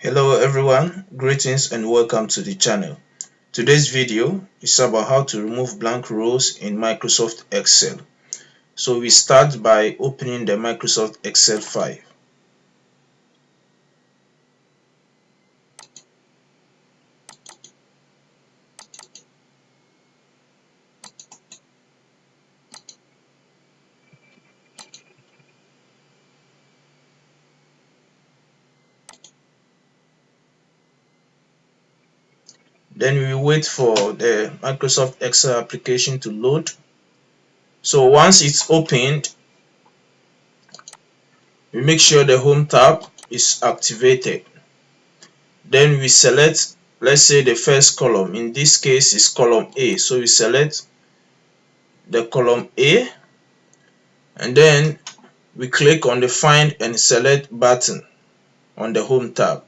Hello everyone, greetings and welcome to the channel. Today's video is about how to remove blank rows in Microsoft Excel. So we start by opening the Microsoft Excel file. Then we wait for the Microsoft Excel application to load. So once it's opened, we make sure the Home tab is activated. Then we select, let's say, the first column. In this case is column A. So we select the column A and then we click on the Find and Select button on the Home tab.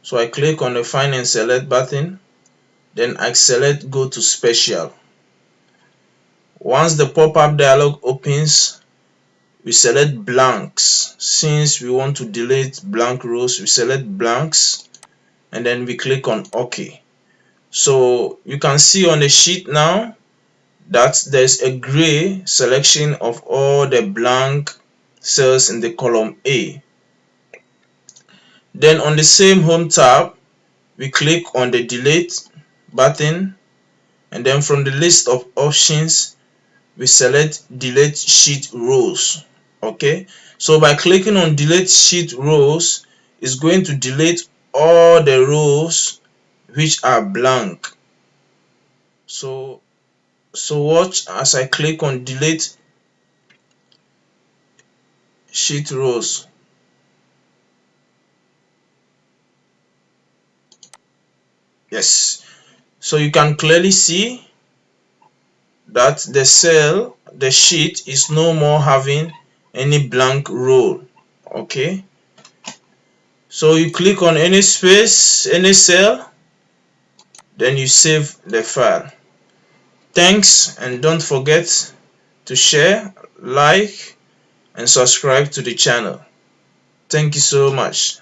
So I click on the Find and Select button, then I select Go to Special. Once the pop-up dialog opens, we select blanks. Since we want to delete blank rows, we select blanks and then we click on OK. So you can see on the sheet now that there's a gray selection of all the blank cells in the column A. Then on the same Home tab, we click on the Delete button and then from the list of options we select Delete Sheet Rows. Okay, so by clicking on Delete Sheet Rows, it's going to delete all the rows which are blank. So watch as I click on Delete Sheet Rows. Yes, so you can clearly see that the sheet is no more having any blank row. Okay, so you click on any space, any cell, then you save the file. Thanks, and don't forget to share, like and subscribe to the channel. Thank you so much.